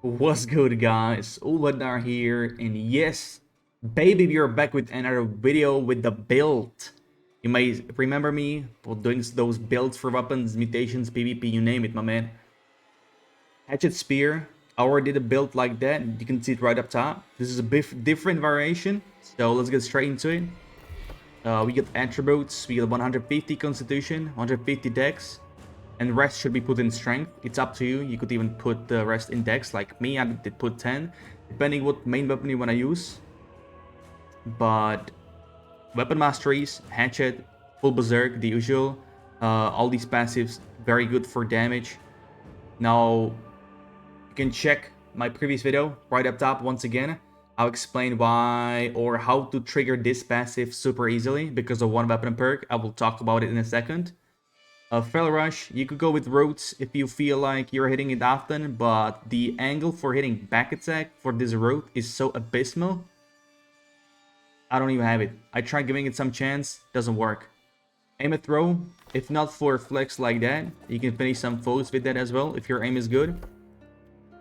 What's good, guys? Ulfhednar here, and yes, baby, we are back with another video with the build. You may remember me for doing those builds for weapons, mutations, PvP, you name it, my man. Hatchet Spear, I already did a build like that, you can see it right up top. This is a bit different variation, so let's get straight into it. We get attributes, we get 150 Constitution, 150 Dex, and the rest should be put in strength. It's up to you. You could even put the rest in dex like me. I did put 10, depending what main weapon you want to use. But weapon masteries, hatchet, full berserk, the usual. All these passives very good for damage. Now you can check my previous video right up top once again. I'll explain why or how to trigger this passive super easily because of one weapon perk. I will talk about it in a second. Fell Rush, you could go with Roots if you feel like you're hitting it often, but the angle for hitting back attack for this route is so abysmal. I don't even have it. I tried giving it some chance, doesn't work. Aim and throw, if not for flex like that, you can finish some foes with that as well if your aim is good.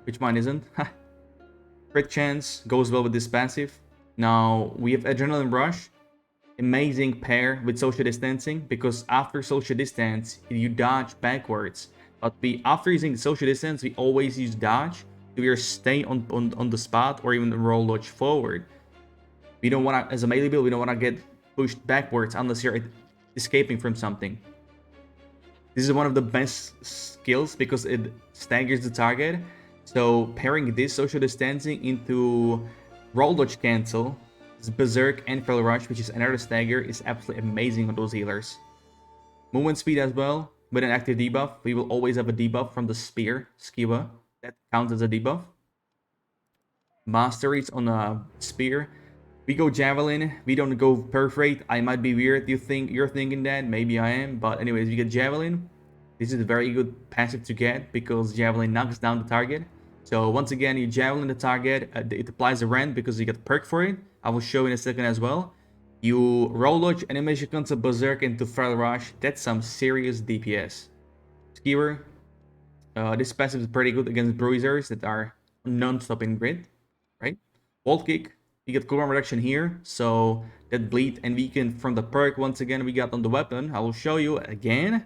Which mine isn't. Crit chance goes well with this passive. Now we have Adrenaline Rush. Amazing pair with social distancing because after social distance you dodge backwards, but after using the social distance we always use dodge to either stay on the spot or even roll dodge forward. We don't want to, as a melee build, we don't want to get pushed backwards unless you're escaping from something. This is one of the best skills because it staggers the target, so pairing this social distancing into roll dodge cancel, Berserk and Fell Rush, which is another stagger, is absolutely amazing on those healers. Movement speed as well, with an active debuff. We will always have a debuff from the spear, Skiva. That counts as a debuff. Masteries on a spear. We go Javelin, we don't go Perforate. I might be weird, you're thinking that, maybe I am. But anyways, we get Javelin. This is a very good passive to get because Javelin knocks down the target. So once again, you Javelin the target, it applies a rend because you get a perk for it. I will show in a second as well. You roll dodge animation concept Berserk into Fell Rush. That's some serious DPS. Skewer. This passive is pretty good against bruisers that are non-stop in grid, right? Wall kick. You get cooldown reduction here, so that bleed and weaken from the perk once again we got on the weapon. I will show you again.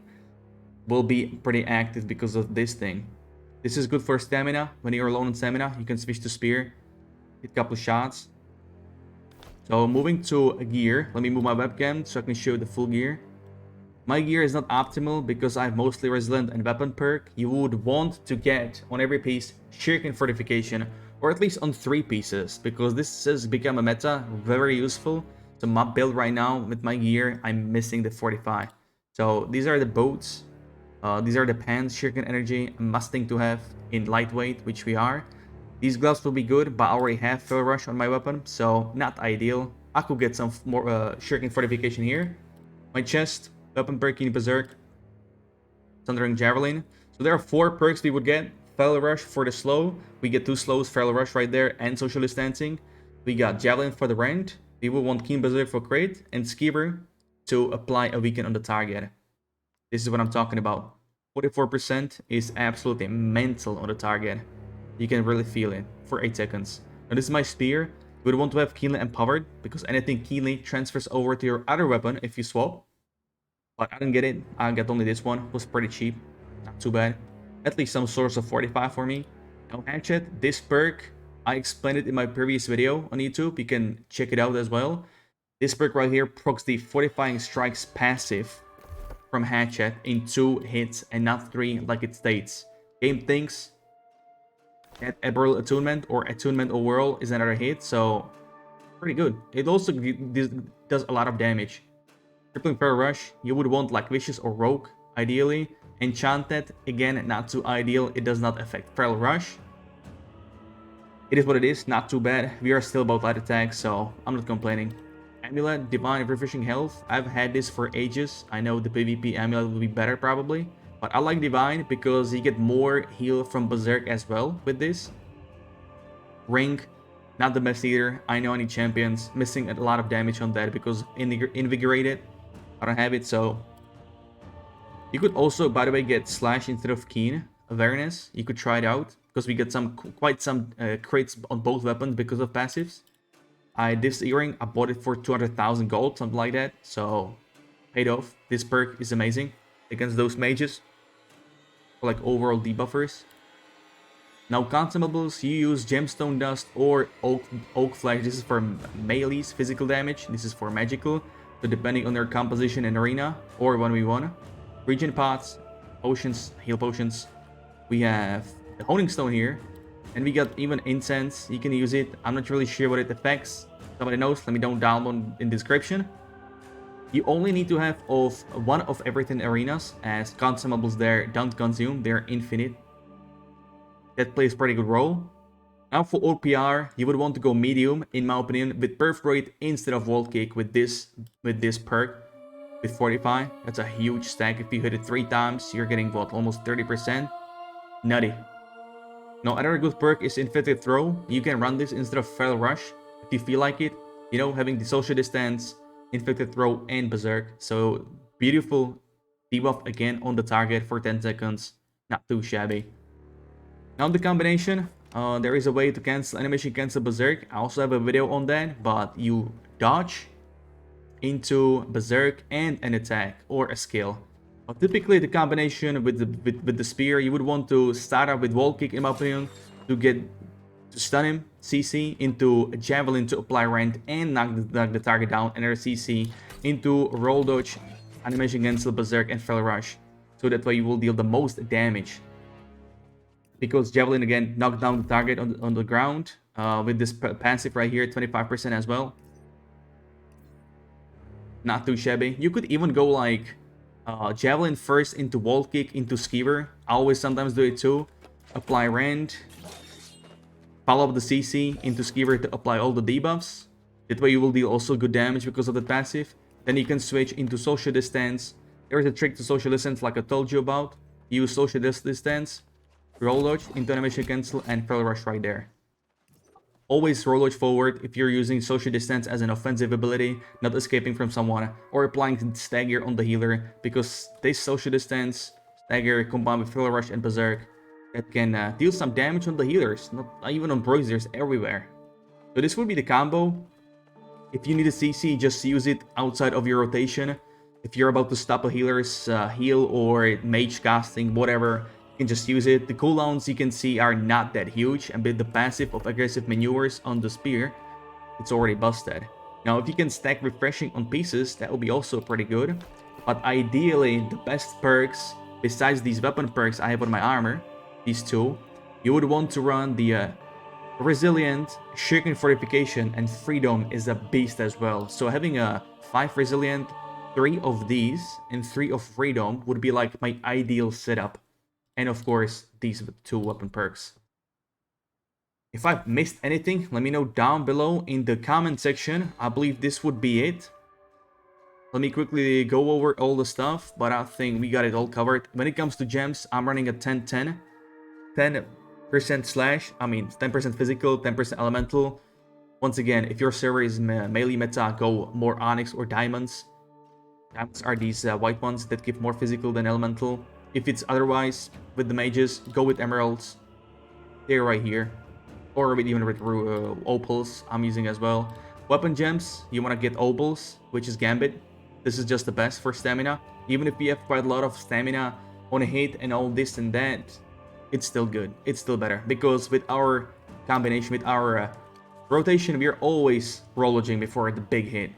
Will be pretty active because of this thing. This is good for stamina. When you're alone on stamina, you can switch to spear, hit a couple of shots. So moving to a gear, let me move my webcam so I can show you the full gear. My gear is not optimal because I have mostly resilient and weapon perk. You would want to get on every piece shuriken fortification, or at least on 3 pieces, because this has become a meta, very useful. So my build right now with my gear, I'm missing the 45. So these are the boats. These are the pants, shuriken energy, a must thing to have in lightweight, which we are. These gloves will be good, but I already have Fell Rush on my weapon, so not ideal. I could get some more shuriken fortification here. My chest, weapon perk in Berserk, Thundering Javelin. So there are 4 perks we would get. Fell Rush for the slow. We get 2 slows, Fell Rush right there, and social distancing. We got Javelin for the rend. We will want Keen Berserk for crit, and Skeever to apply a weaken on the target. This is what I'm talking about. 44% is absolutely mental on the target. You can really feel it for 8 seconds. Now this is my spear. You would want to have keenly empowered because anything keenly transfers over to your other weapon if you swap. But I didn't get it. I got only this one. It was pretty cheap. Not too bad. At least some source of 45 for me. Now Hatchet, this perk, I explained it in my previous video on YouTube. You can check it out as well. This perk right here procs the Fortifying Strikes passive from Hatchet in 2 hits and not 3 like it states. Game thinks that Eberl Attunement or Attunement overall is another hit, so pretty good. It also does a lot of damage. Crippling Fell Rush, you would want like Vicious or Rogue, ideally. Enchanted, again, not too ideal. It does not affect Fell Rush. It is what it is, not too bad. We are still about light attack, so I'm not complaining. Amulet, Divine Refreshing Health. I've had this for ages. I know the PvP Amulet will be better probably. But I like Divine because you get more heal from Berserk as well with this. Ring, not the best either. I know any champions missing a lot of damage on that because Invigorated. I don't have it, so... You could also, by the way, get Slash instead of Keen. awareness. You could try it out because we get quite some crits on both weapons because of passives. This earring, I bought it for 200,000 gold, something like that. So paid off. This perk is amazing against those mages, for like overall debuffers. Now consumables, you use gemstone dust or oak flesh. This is for melee's physical damage. This is for magical. So depending on their composition in arena or 1v1. Regen pots, potions, heal potions. We have the honing stone here. And we got even incense. You can use it. I'm not really sure what it affects. Somebody knows, let me know down in description. You only need to have one of everything arenas, as consumables there don't consume, they're infinite. That plays pretty good role. Now for OPR, you would want to go medium, in my opinion, with perforate instead of wall kick with this perk. With Fortify, that's a huge stack. If you hit it 3 times, you're getting what, almost 30%? Nutty. Now another good perk is Infected Throw. You can run this instead of Feral Rush if you feel like it. You know, having the social distance, Infected Throw, and Berserk. So beautiful debuff again on the target for 10 seconds. Not too shabby. Now the combination, there is a way to cancel animation cancel Berserk. I also have a video on that, but you dodge into Berserk and an attack or a skill. But typically the combination with the spear, you would want to start out with wall kick in my opinion to stun him, CC into a javelin to apply rend and knock the target down, and CC into roll dodge, animation cancel, Berserk, and Feral Rush. So that way you will deal the most damage. Because javelin again knock down the target on the ground with this passive right here, 25% as well. Not too shabby. You could even go like javelin first into wall kick into skewer. I always sometimes do it too. Apply rend. Follow up the CC into skewer to apply all the debuffs. That way you will deal also good damage because of the passive. Then you can switch into social distance. There is a trick to social distance like I told you about. Use social distance, roll dodge into animation cancel, and Feral Rush right there. Always roll dodge forward if you're using social distance as an offensive ability, not escaping from someone, or applying stagger on the healer, because this social distance, stagger combined with Feral Rush and Berserk, that can deal some damage on the healers, not even on bruisers, everywhere. So this would be the combo. If you need a CC, just use it outside of your rotation. If you're about to stop a healer's heal or mage casting, whatever, you can just use it. The cooldowns you can see are not that huge, and with the passive of aggressive maneuvers on the spear, it's already busted. Now if you can stack refreshing on pieces, that will be also pretty good. But ideally, the best perks, besides these weapon perks I have on my armor, these two, you would want to run the Resilient, Shaken Fortification, and Freedom is a beast as well. So having a 5 Resilient, 3 of these, and 3 of Freedom would be like my ideal setup. And of course, these 2 weapon perks. If I've missed anything, let me know down below in the comment section. I believe this would be it. Let me quickly go over all the stuff, but I think we got it all covered. When it comes to gems, I'm running a 10-10. 10% slash, 10% physical, 10% elemental. Once again, if your server is melee meta, go more onyx or diamonds. Diamonds are these white ones that give more physical than elemental. If it's otherwise, with the mages, go with emeralds. They're right here. Or even with opals, I'm using as well. Weapon gems, you want to get opals, which is Gambit. This is just the best for stamina. Even if you have quite a lot of stamina on a hit and all this and that, it's still good. It's still better. Because with our combination, with our rotation, we are always rollaging before the big hit.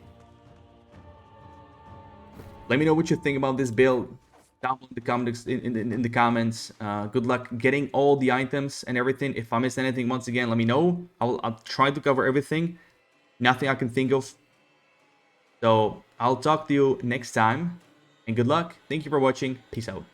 Let me know what you think about this build down in the comments. Good luck getting all the items and everything. If I missed anything, once again, let me know. I'll try to cover everything. Nothing I can think of. So I'll talk to you next time. And good luck. Thank you for watching. Peace out.